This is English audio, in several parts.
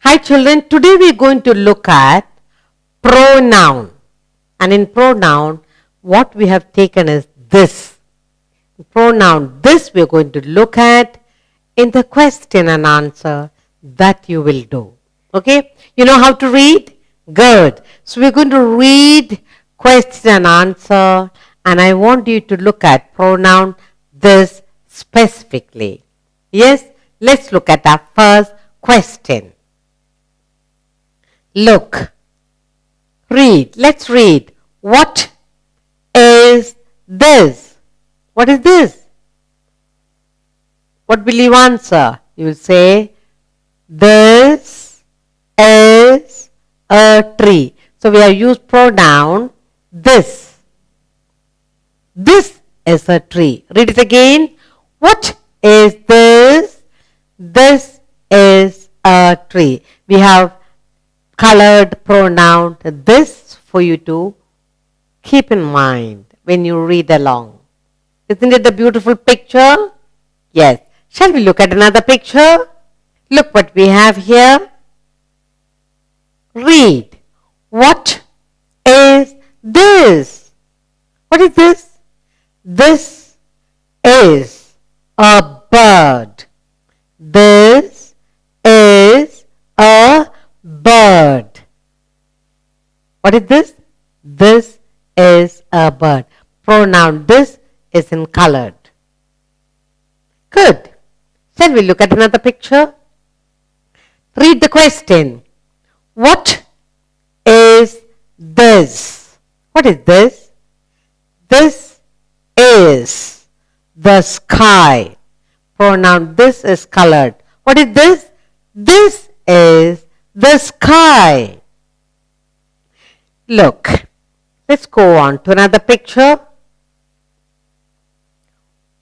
Hi children, today we are going to look at pronoun. And in pronoun, what we have taken is this. Pronoun, this we are going to look at in the question and answer that you will do. Okay? You know how to read? Good. So we're going to read question and answer, and I want you to look at pronoun this specifically. Yes? Let's look at our first question. Look. Read. Let's read. What is this? What is this? What will you answer? You will say, this is a tree. So we have used pronoun this. This is a tree. Read it again. What is this? This is a tree. We have colored pronoun this for you to keep in mind when you read along. Isn't it a beautiful picture? Yes. Shall we look at another picture? Look what we have here. Read. What is this? What is this? This is a bird. This is a bird. What is this? This is a bird. Pronoun this is in colored. Good. Shall we look at another picture? Read the question. What is this? What is this? This is the sky. Pronoun this is colored. What is this? This is the sky. Look, let's go on to another picture.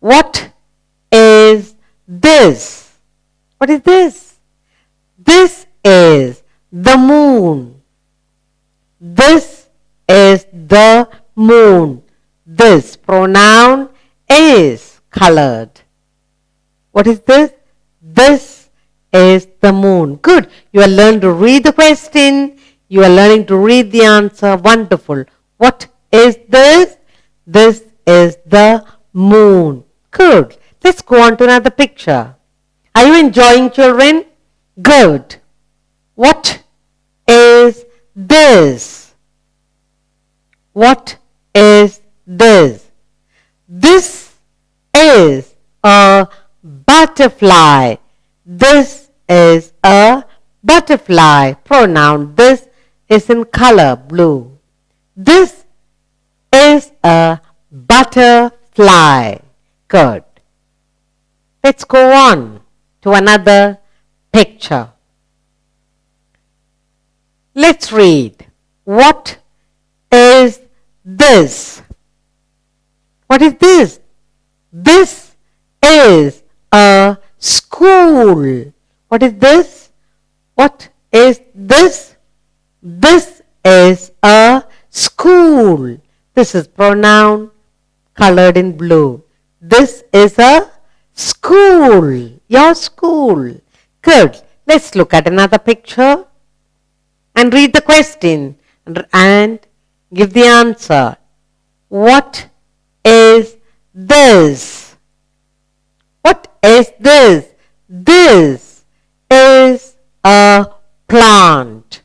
What is this? What is this? This is the moon. This is the moon. This pronoun is colored. What is this? This is the moon. Good. You are learning to read the question. You are learning to read the answer. Wonderful. What is this? This is the moon. Good. Let's go on to another picture. Are you enjoying, children? Good. What is this? What is this? This is a butterfly. This is a butterfly. Pronoun this is in color blue. This is a butterfly. Good. Let's go on to another picture. Let's read. What is this? What is this? This is a school. What is this? What is this? This is a school. This is pronoun colored in blue. This is a school. Your school. Good. Let's look at another picture and read the question and give the answer. What is this? What is this? This is a plant.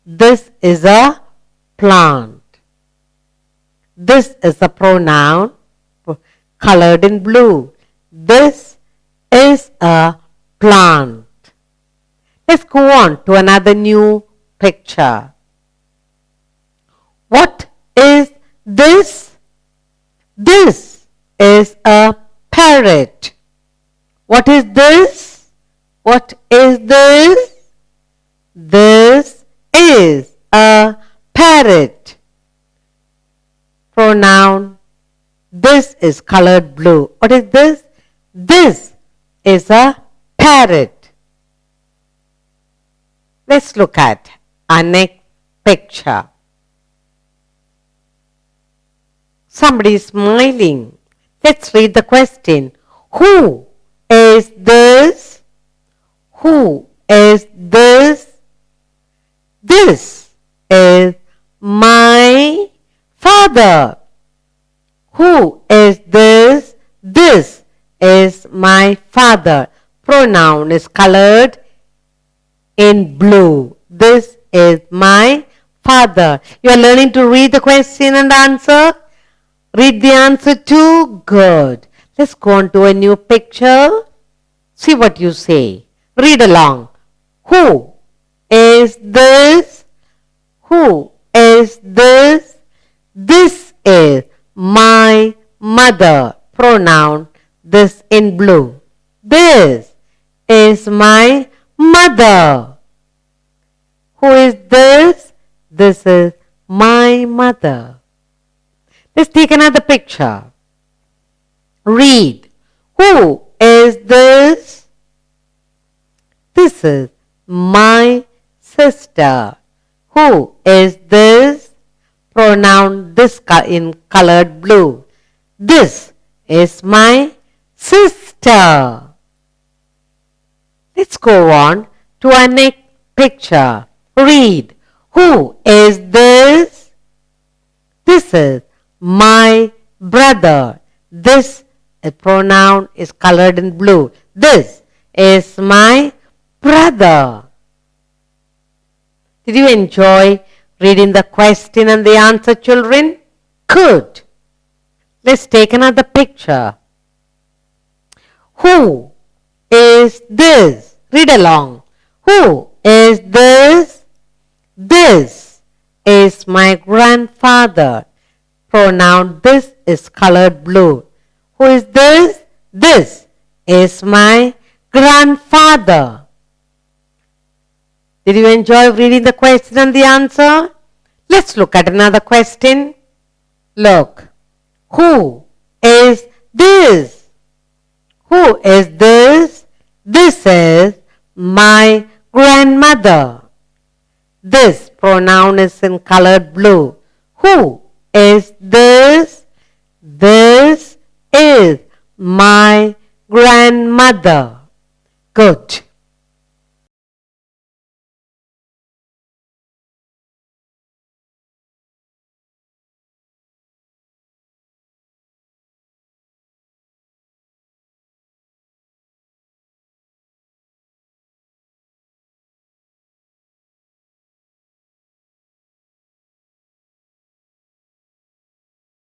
This is a plant. This is a pronoun colored in blue. This is a plant. Let's go on to another new picture. What is this? This is a parrot. What is this? What is this? This is a parrot. Pronoun this is colored blue. What is this? This is a parrot. Let's look at our next picture. Somebody is smiling. Let's read the question. Who is this? Who is this? This is my father. Who is this? This is my father. Pronoun is colored in blue. This is my father. You are learning to read the question and answer. Read the answer too. Good. Let's go on to a new picture. See what you say. Read along. Who is this? Who is this? This is my mother. Pronoun this in blue. This is my mother. Who is this? This is my mother. Let's take another picture. Read. Who is this? This is my sister. Who is this? Pronoun this in colored blue. This is my sister. Let's go on to our next picture. Read. Who is this? This is my brother. This pronoun is colored in blue. This is my brother. Did you enjoy reading the question and the answer, children? Good. Let's take another picture. Who is this? Read along. Who is this? This is my grandfather. Pronoun this is colored blue. Who is this? This is my grandfather. Did you enjoy reading the question and the answer? Let's look at another question. Look. Who is this? Who is this? This is my grandmother. This pronoun is in colored blue. Who is this? This is my grandmother. Good.